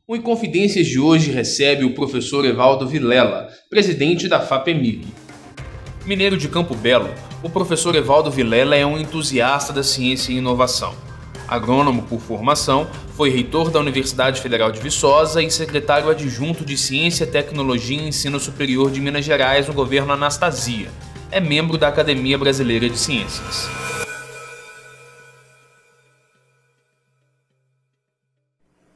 O Inconfidências de hoje recebe o professor Evaldo Vilela, presidente da FAPEMIG. Mineiro de Campo Belo, o professor Evaldo Vilela é um entusiasta da ciência e inovação. Agrônomo por formação, foi reitor da Universidade Federal de Viçosa e secretário adjunto de Ciência, Tecnologia e Ensino Superior de Minas Gerais no governo Anastasia. É membro da Academia Brasileira de Ciências.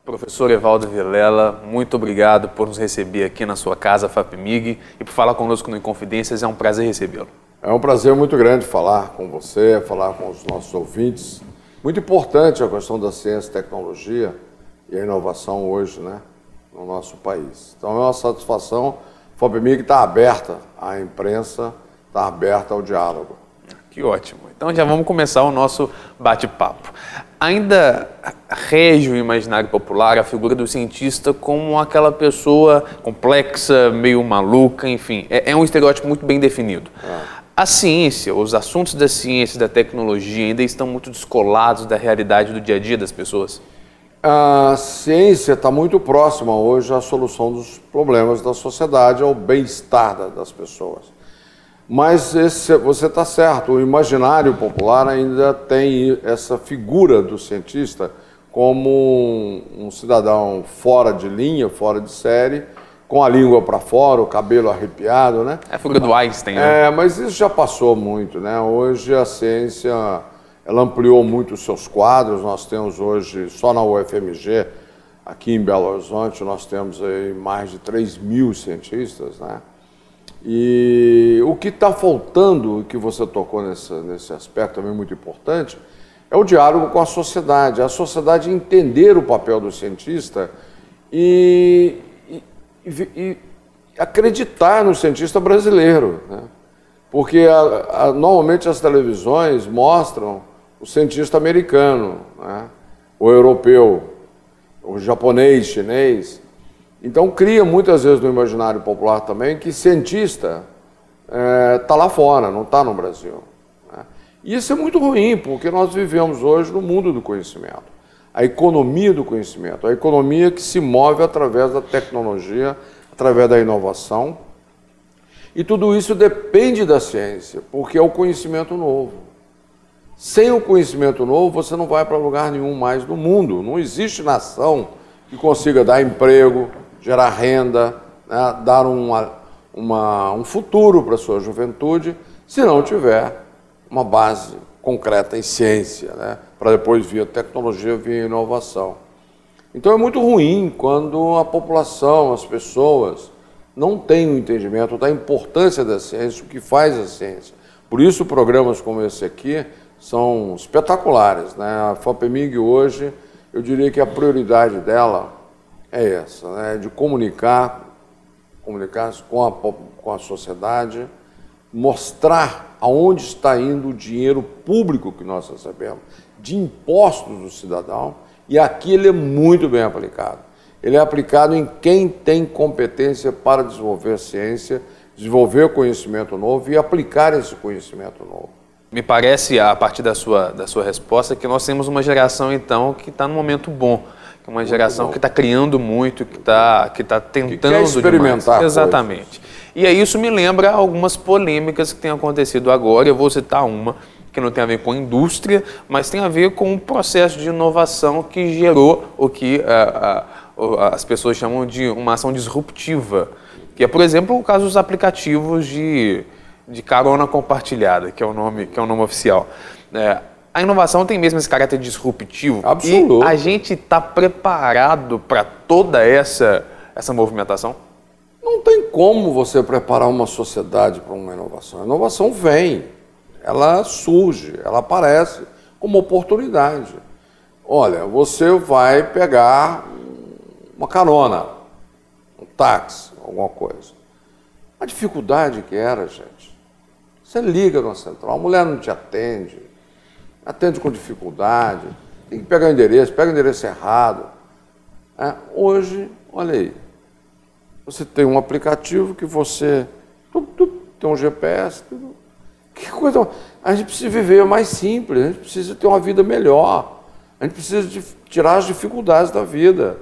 Professor Evaldo Vilela, muito obrigado por nos receber aqui na sua casa, FAPEMIG, e por falar conosco no Inconfidências. É um prazer recebê-lo. É um prazer muito grande falar com você, falar com os nossos ouvintes. Muito importante a questão da ciência, tecnologia e a inovação hoje, né, no nosso país. Então é uma satisfação. A FAPEMIG está aberta à imprensa, está aberta ao diálogo. Que ótimo. Então já vamos começar o nosso bate-papo. Ainda rege o imaginário popular a figura do cientista como aquela pessoa complexa, meio maluca, enfim. É um estereótipo muito bem definido. A ciência, os assuntos da ciência e da tecnologia ainda estão muito descolados da realidade do dia a dia das pessoas? A ciência está muito próxima hoje à solução dos problemas da sociedade, ao bem-estar das pessoas. Mas você está certo, o imaginário popular ainda tem essa figura do cientista como um cidadão fora de linha, fora de série, com a língua para fora, o cabelo arrepiado, né? É a figura do Einstein, né? Mas isso já passou muito, né? Hoje a ciência, ela ampliou muito os seus quadros. Nós temos hoje, só na UFMG, aqui em Belo Horizonte, nós temos aí mais de 3.000 cientistas, né? E o que está faltando, que você tocou nesse aspecto também muito importante, é o diálogo com a sociedade entender o papel do cientista e acreditar no cientista brasileiro, né? Porque normalmente as televisões mostram o cientista americano, né? O europeu, o japonês, chinês. Então cria muitas vezes no imaginário popular também que cientista está lá fora, não está no Brasil, né? E isso é muito ruim, porque nós vivemos hoje no mundo do conhecimento. A economia do conhecimento, a economia que se move através da tecnologia, através da inovação. E tudo isso depende da ciência, porque é o conhecimento novo. Sem o conhecimento novo, você não vai para lugar nenhum mais no mundo. Não existe nação que consiga dar emprego, gerar renda, né, dar um futuro para a sua juventude, se não tiver uma base concreta em ciência, né, para depois vir a tecnologia, vir a inovação. Então é muito ruim quando a população, as pessoas, não têm o entendimento da importância da ciência, o que faz a ciência. Por isso programas como esse aqui são espetaculares, né? A FAPEMIG hoje, eu diria que a prioridade dela é essa, né? De comunicar com a sociedade, mostrar aonde está indo o dinheiro público que nós recebemos, de impostos do cidadão, e aqui ele é muito bem aplicado. Ele é aplicado em quem tem competência para desenvolver ciência, desenvolver conhecimento novo e aplicar esse conhecimento novo. Me parece, a partir da sua resposta, que nós temos uma geração, então, que está num momento bom. Que é uma geração que está criando muito, que está tentando... Que quer experimentar demais. Exatamente. E aí isso me lembra algumas polêmicas que têm acontecido agora. Eu vou citar uma que não tem a ver com a indústria, mas tem a ver com o processo de inovação que gerou o que as pessoas chamam de uma ação disruptiva. Que é, por exemplo, o caso dos aplicativos de carona compartilhada, que é o nome oficial. A inovação tem mesmo esse caráter disruptivo. Absoluto. E a gente está preparado para toda essa movimentação? Não tem como você preparar uma sociedade para uma inovação. A inovação vem, ela surge, ela aparece como oportunidade. Olha, você vai pegar uma carona, um táxi, alguma coisa. A dificuldade que era, gente. Você liga na central, a mulher não te atende com dificuldade, tem que pegar o endereço, pega o endereço errado. Hoje, olha aí, você tem um aplicativo que você tem um GPS, que coisa. A gente precisa viver mais simples, a gente precisa ter uma vida melhor, a gente precisa tirar as dificuldades da vida.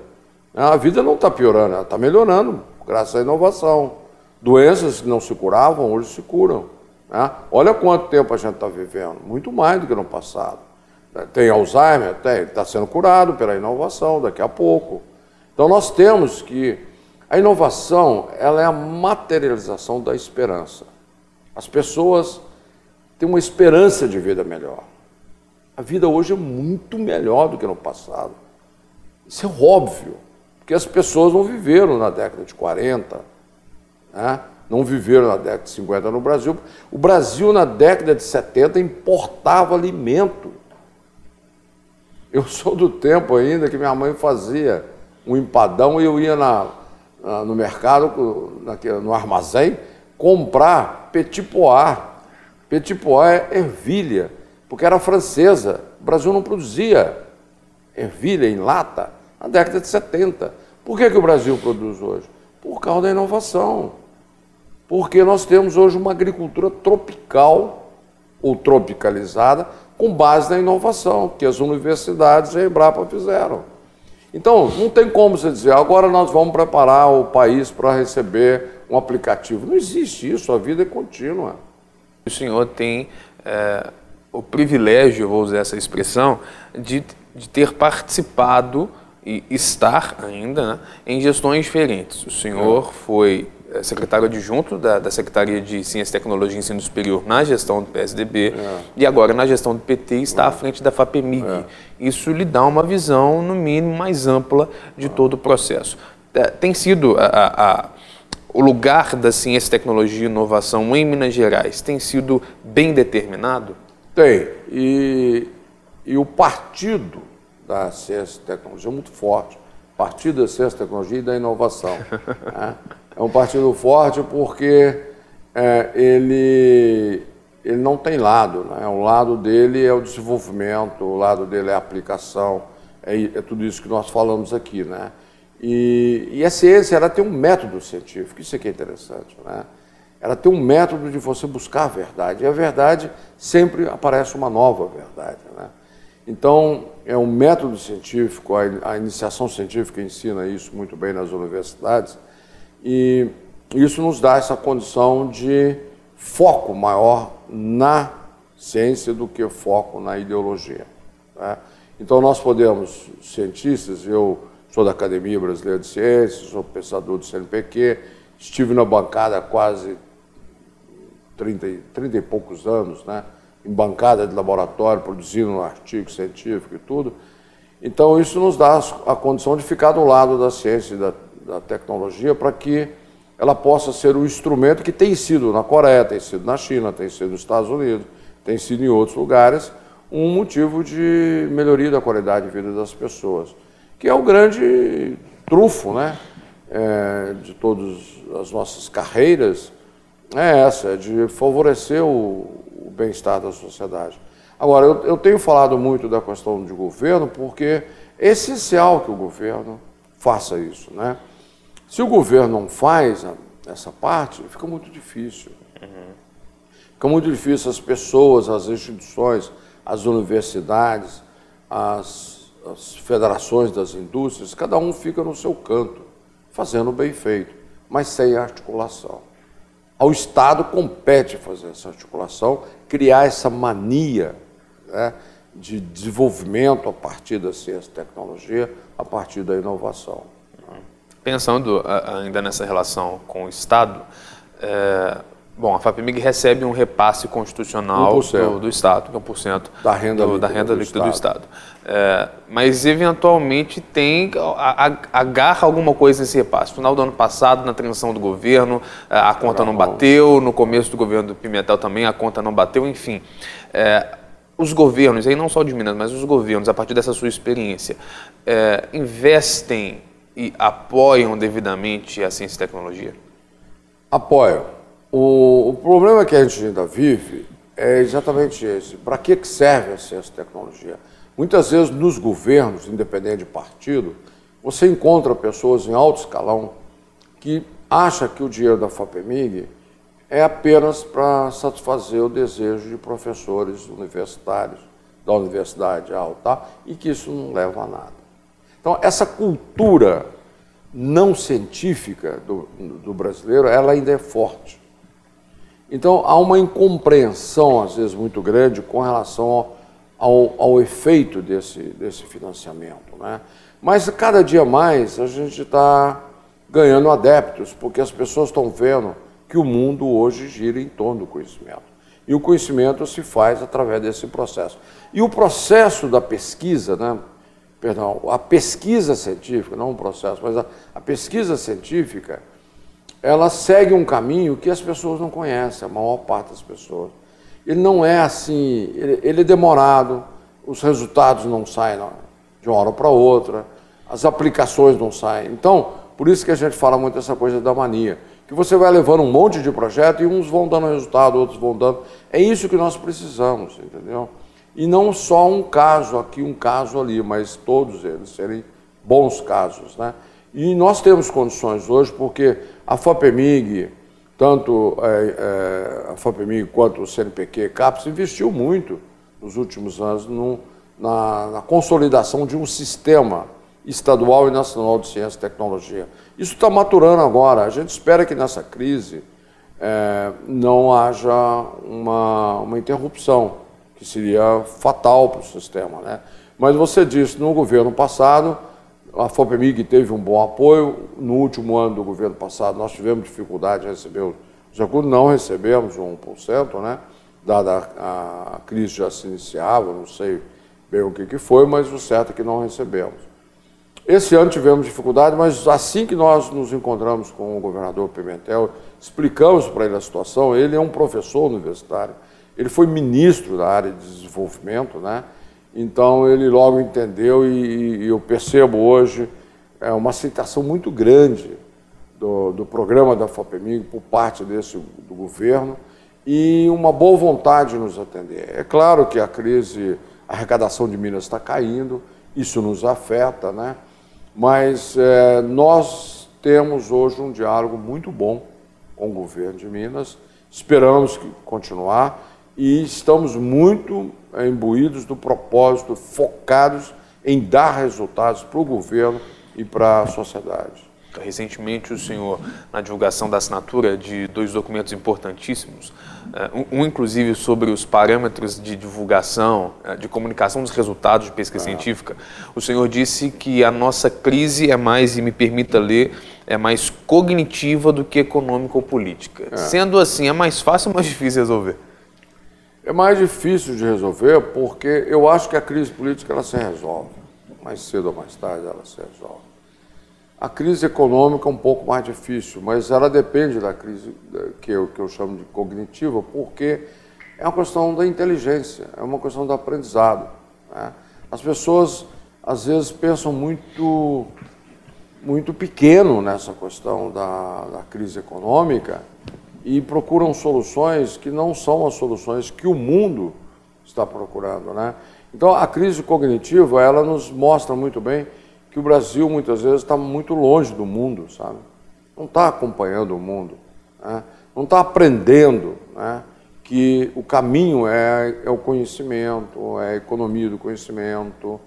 A vida não está piorando, ela está melhorando, graças à inovação. Doenças que não se curavam, hoje se curam. Né? Olha quanto tempo a gente está vivendo, muito mais do que no passado. Tem Alzheimer? Tem, está sendo curado pela inovação daqui a pouco. Então nós temos que... A inovação, ela é a materialização da esperança. As pessoas têm uma esperança de vida melhor. A vida hoje é muito melhor do que no passado. Isso é óbvio, porque as pessoas não viveram na década de 40, né? Não viveram na década de 50 no Brasil. O Brasil, na década de 70, importava alimento. Eu sou do tempo ainda que minha mãe fazia um empadão e eu ia no mercado, no armazém, comprar petit pois. Petit pois é ervilha, porque era francesa. O Brasil não produzia ervilha em lata na década de 70. Por que o Brasil produz hoje? Por causa da inovação. Porque nós temos hoje uma agricultura tropical ou tropicalizada com base na inovação, que as universidades e a Embrapa fizeram. Então, não tem como você dizer, agora nós vamos preparar o país para receber um aplicativo. Não existe isso, a vida é contínua. O senhor tem o privilégio, vou usar essa expressão, de ter participado e estar ainda, né, em gestões diferentes. O senhor foi secretário adjunto da Secretaria de Ciência, Tecnologia e Ensino Superior na gestão do PSDB e agora na gestão do PT está à frente da FAPEMIG. Isso lhe dá uma visão, no mínimo, mais ampla de todo o processo. Tem sido o lugar da ciência, tecnologia e inovação em Minas Gerais tem sido bem determinado? Tem. E o partido da ciência e tecnologia é muito forte. Partido da ciência, tecnologia e da inovação. Né? É um partido forte porque ele não tem lado. Né? O lado dele é o desenvolvimento, o lado dele é a aplicação, é tudo isso que nós falamos aqui. Né? E a ciência, ela tem um método científico, isso aqui é interessante. Né? Ela tem um método de você buscar a verdade, e a verdade sempre aparece uma nova verdade. Né? Então, é um método científico, a iniciação científica ensina isso muito bem nas universidades, e isso nos dá essa condição de foco maior na ciência do que foco na ideologia. Né? Então, nós podemos, cientistas, eu sou da Academia Brasileira de Ciências, sou pensador do CNPq, estive na bancada há quase 30 e poucos anos, né? Em bancada de laboratório, produzindo um artigo científico e tudo. Então, isso nos dá a condição de ficar do lado da ciência e da tecnologia para que ela possa ser um instrumento que tem sido na Coreia, tem sido na China, tem sido nos Estados Unidos, tem sido em outros lugares, um motivo de melhoria da qualidade de vida das pessoas, que é o grande trunfo, né, de todas as nossas carreiras, é de favorecer o bem-estar da sociedade. Agora, eu tenho falado muito da questão de governo porque é essencial que o governo faça isso, né? Se o governo não faz essa parte, fica muito difícil. Fica muito difícil as pessoas, as instituições, as universidades, as federações das indústrias, cada um fica no seu canto, fazendo bem feito, mas sem articulação. Ao Estado compete fazer essa articulação, criar essa mania, né, de desenvolvimento a partir da ciência e tecnologia, a partir da inovação. Pensando ainda nessa relação com o Estado, bom, a FAPEMIG recebe um repasse constitucional do Estado, que é 1% da renda líquida do Estado. Mas, eventualmente, agarra alguma coisa nesse repasse. No final do ano passado, na transição do governo, a conta não bateu, no começo do governo do Pimentel também a conta não bateu, enfim. Os governos, aí não só de Minas, mas os governos, a partir dessa sua experiência, investem e apoiam devidamente a ciência e tecnologia? Apoiam. O problema que a gente ainda vive é exatamente esse. Para que serve a ciência e tecnologia? Muitas vezes, nos governos, independente de partido, você encontra pessoas em alto escalão que acham que o dinheiro da FAPEMIG é apenas para satisfazer o desejo de professores universitários, da universidade alta, e que isso não leva a nada. Então, essa cultura não científica do brasileiro, ela ainda é forte. Então, há uma incompreensão, às vezes, muito grande com relação ao efeito desse financiamento, né? Mas, cada dia mais, a gente está ganhando adeptos, porque as pessoas estão vendo que o mundo hoje gira em torno do conhecimento. E o conhecimento se faz através desse processo. E o processo da pesquisa, né? Perdão, a pesquisa científica, não um processo, mas a pesquisa científica, ela segue um caminho que as pessoas não conhecem, a maior parte das pessoas. Ele não é assim, ele é demorado, os resultados não saem de uma hora para outra, as aplicações não saem. Então, por isso que a gente fala muito essa coisa da mania, que você vai levando um monte de projeto e uns vão dando resultado, outros vão dando. É isso que nós precisamos, entendeu? E não só um caso aqui, um caso ali, mas todos eles serem bons casos, né? E nós temos condições hoje, porque a FAPEMIG, tanto a FAPEMIG quanto o CNPq, CAPES, investiu muito nos últimos anos na consolidação de um sistema estadual e nacional de ciência e tecnologia. Isso está maturando agora. A gente espera que nessa crise não haja uma interrupção, que seria fatal para o sistema, né? Mas você disse, no governo passado, a FAPEMIG teve um bom apoio. No último ano do governo passado, nós tivemos dificuldade de receber os recursos, não recebemos o 1%, né? Dada a crise já se iniciava, não sei bem o que foi, mas o certo é que não recebemos. Esse ano tivemos dificuldade, mas assim que nós nos encontramos com o governador Pimentel, explicamos para ele a situação. Ele é um professor universitário, ele foi ministro da área de desenvolvimento, né? Então ele logo entendeu e eu percebo hoje uma aceitação muito grande do programa da FAPEMIG por parte do governo e uma boa vontade de nos atender. É claro que a crise, a arrecadação de Minas está caindo, isso nos afeta, né? Mas nós temos hoje um diálogo muito bom com o governo de Minas, esperamos continuar e estamos muito imbuídos do propósito, focados em dar resultados para o governo e para a sociedade. Recentemente, o senhor, na divulgação da assinatura de 2 documentos importantíssimos, um inclusive sobre os parâmetros de divulgação, de comunicação dos resultados de pesquisa científica, o senhor disse que a nossa crise é mais, e me permita ler, é mais cognitiva do que econômica ou política. Sendo assim, é mais fácil ou mais difícil resolver? É mais difícil de resolver porque eu acho que a crise política ela se resolve. Mais cedo ou mais tarde ela se resolve. A crise econômica é um pouco mais difícil, mas ela depende da crise que eu chamo de cognitiva, porque é uma questão da inteligência, é uma questão do aprendizado, né? As pessoas, às vezes, pensam muito pequeno nessa questão da crise econômica e procuram soluções que não são as soluções que o mundo está procurando, né? Então, a crise cognitiva, ela nos mostra muito bem que o Brasil, muitas vezes, está muito longe do mundo, sabe? Não está acompanhando o mundo, né? Não está aprendendo, né? Que o caminho é o conhecimento, é a economia do conhecimento,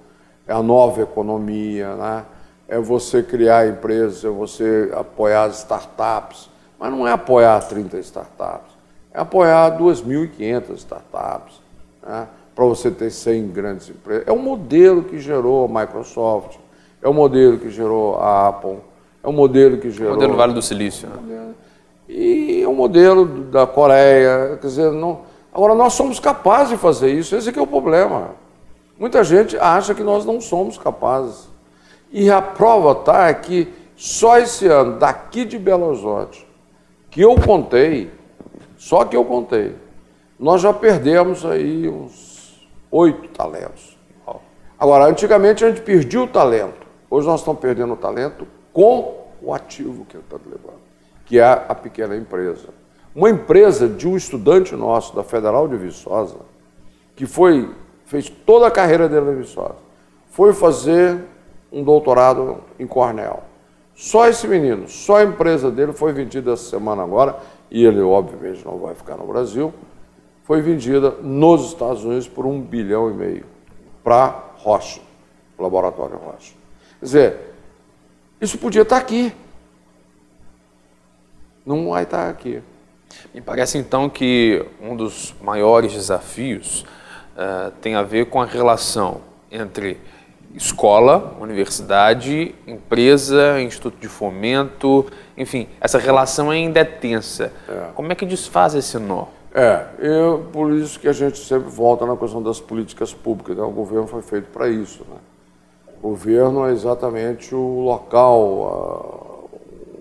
é a nova economia, né? É você criar empresas, é você apoiar as startups, mas não é apoiar 30 startups, é apoiar 2.500 startups, né? Para você ter 100 grandes empresas. É o modelo que gerou a Microsoft, é o modelo que gerou a Apple, é o modelo que gerou... O modelo Vale do Silício. Né? E é o modelo da Coreia, quer dizer, não... Agora, nós somos capazes de fazer isso, esse aqui é o problema. Muita gente acha que nós não somos capazes. E a prova está que só esse ano, daqui de Belo Horizonte, que eu contei, só que eu contei, nós já perdemos aí uns 8 talentos. Agora, antigamente a gente perdia o talento. Hoje nós estamos perdendo o talento com o ativo que está levando, que é a pequena empresa. Uma empresa de um estudante nosso da Federal de Viçosa, que fez toda a carreira dele em Viçosa, foi fazer um doutorado em Cornell. Só esse menino, só a empresa dele foi vendida essa semana agora, e ele obviamente não vai ficar no Brasil, foi vendida nos Estados Unidos por R$1,5 bilhão para Roche, o laboratório Roche. Quer dizer, Isso podia estar aqui. Não vai estar aqui. Me parece, então, que um dos maiores desafios tem a ver com a relação entre escola, universidade, empresa, instituto de fomento, enfim, essa relação ainda é tensa. Como é que desfaz esse nó? Por isso que a gente sempre volta na questão das políticas públicas, né? O governo foi feito para isso, né? O governo é exatamente o local,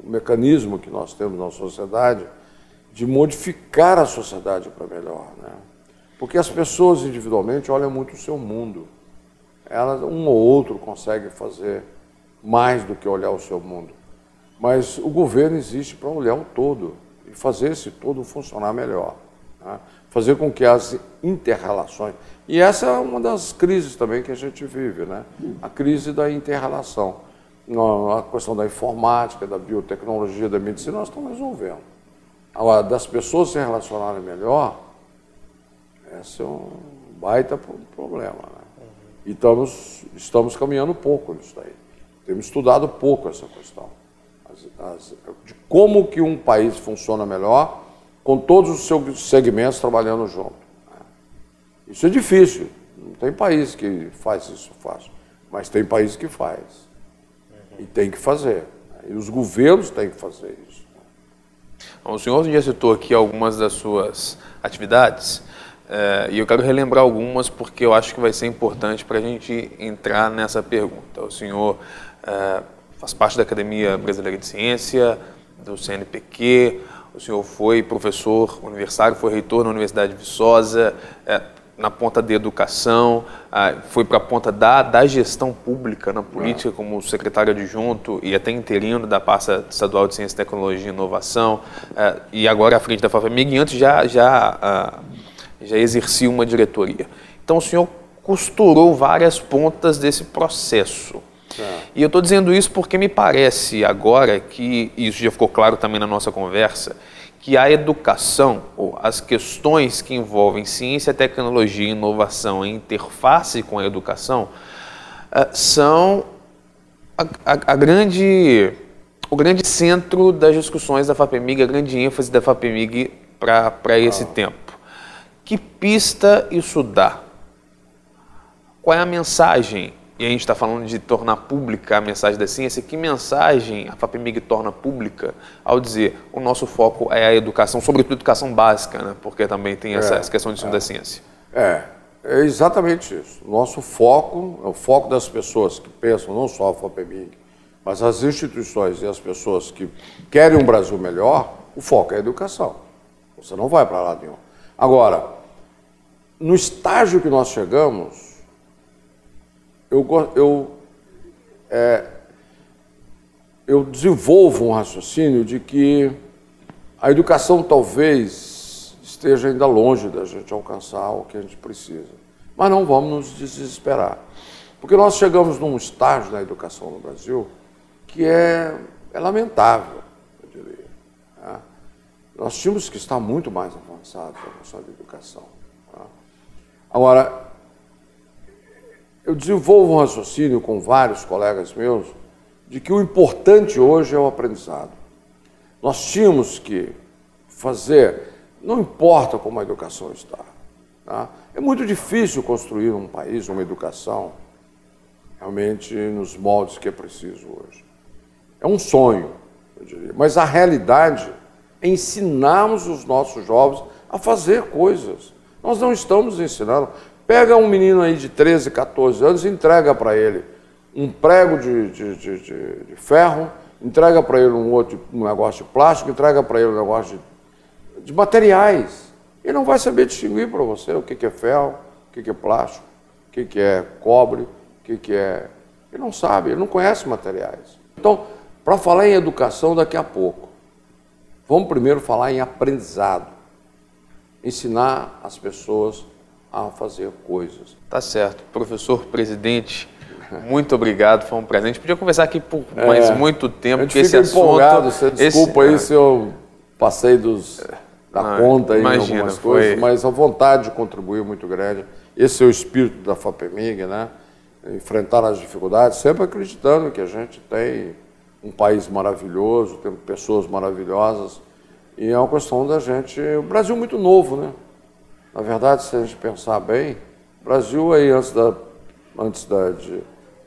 o mecanismo que nós temos na sociedade de modificar a sociedade para melhor, né? Porque as pessoas individualmente olham muito o seu mundo. Elas, um ou outro consegue fazer mais do que olhar o seu mundo. Mas o governo existe para olhar o todo e fazer esse todo funcionar melhor, né? Fazer com que as inter-relações... E essa é uma das crises também que a gente vive, né? A crise da inter-relação. A questão da informática, da biotecnologia, da medicina, nós estamos resolvendo. Agora, das pessoas se relacionarem melhor, esse é um baita problema, né? E estamos caminhando pouco nisso daí. Temos estudado pouco essa questão. De como que um país funciona melhor com todos os seus segmentos trabalhando junto. Isso é difícil. Não tem país que faz isso fácil. Mas tem país que faz. E tem que fazer. E os governos têm que fazer isso. O senhor já citou aqui algumas das suas atividades. E eu quero relembrar algumas porque eu acho que vai ser importante para a gente entrar nessa pergunta. O senhor faz parte da Academia Brasileira de Ciência, do CNPq, o senhor foi professor universitário, foi reitor na Universidade de Viçosa, na ponta da educação, foi para a ponta da gestão pública na política como secretário adjunto e até interino da pasta estadual de Ciência, Tecnologia e Inovação, e agora à frente da FAPEMIG, e antes já exercia uma diretoria. Então o senhor costurou várias pontas desse processo. E eu estou dizendo isso porque me parece agora que, e isso já ficou claro também na nossa conversa, que a educação, ou as questões que envolvem ciência, tecnologia e inovação em interface com a educação, são o grande centro das discussões da FAPEMIG, a grande ênfase da FAPEMIG para esse tempo. Que pista isso dá? Qual é a mensagem? E a gente está falando de tornar pública a mensagem da ciência. Que mensagem a FAPEMIG torna pública ao dizer o nosso foco é a educação, sobretudo educação básica, né? Porque também tem essa questão de ensino da ciência. É exatamente isso. O nosso foco é o foco das pessoas que pensam, não só a FAPEMIG, mas as instituições e as pessoas que querem um Brasil melhor, o foco é a educação. Você não vai para lado nenhum. Agora, no estágio que nós chegamos, eu desenvolvo um raciocínio de que a educação talvez esteja ainda longe da gente alcançar o que a gente precisa. Mas não vamos nos desesperar. Porque nós chegamos num estágio na educação no Brasil que é lamentável, eu diria. Né? Nós tínhamos que estar muito mais avançados na questão da educação. Né? Agora, eu desenvolvo um raciocínio com vários colegas meus de que o importante hoje é o aprendizado. Nós tínhamos que fazer, não importa como a educação está. Tá? É muito difícil construir um país, uma educação, realmente nos moldes que é preciso hoje. É um sonho, eu diria. Mas a realidade é ensinarmos os nossos jovens a fazer coisas. Nós não estamos ensinando. Pega um menino aí de 13, 14 anos e entrega para ele um prego de ferro, entrega para ele um negócio de plástico, entrega para ele um negócio de materiais. Ele não vai saber distinguir para você o que é ferro, o que é plástico, o que é cobre, o que é... Ele não sabe, ele não conhece materiais. Então, para falar em educação daqui a pouco, vamos primeiro falar em aprendizado. Ensinar as pessoas a fazer coisas. Tá certo. Professor presidente, muito obrigado, foi um prazer. A gente podia conversar aqui por muito tempo, porque esse empolgado, você desculpa aí se eu passei da conta aí em algumas coisas, mas a vontade de contribuir é muito grande. Esse é o espírito da FAPEMIG, né? Enfrentar as dificuldades, sempre acreditando que a gente tem um país maravilhoso, temos pessoas maravilhosas, e é uma questão da gente... O Brasil é muito novo, né? Na verdade, se a gente pensar bem, o Brasil aí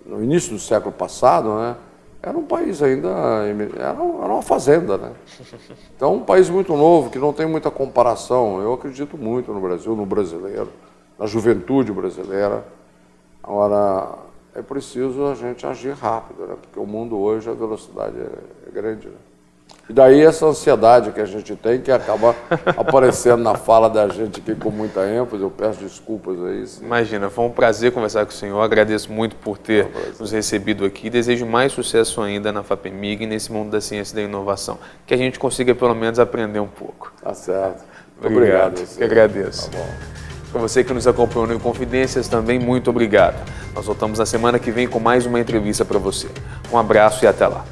no início do século passado, né, era um país ainda, era uma fazenda, né? Então, um país muito novo, que não tem muita comparação. Eu acredito muito no Brasil, no brasileiro, na juventude brasileira. Agora, é preciso a gente agir rápido, né? Porque o mundo hoje, a velocidade é grande, né? E daí essa ansiedade que a gente tem, que acaba aparecendo na fala da gente aqui com muita ênfase. Eu peço desculpas aí. Imagina, foi um prazer conversar com o senhor. Agradeço muito por ter nos recebido aqui. Desejo mais sucesso ainda na FAPEMIG e nesse mundo da ciência e da inovação. Que a gente consiga pelo menos aprender um pouco. Tá certo. Muito obrigado. Eu agradeço. Tá bom. Para você que nos acompanhou no Inconfidências, também muito obrigado. Nós voltamos na semana que vem com mais uma entrevista para você. Um abraço e até lá.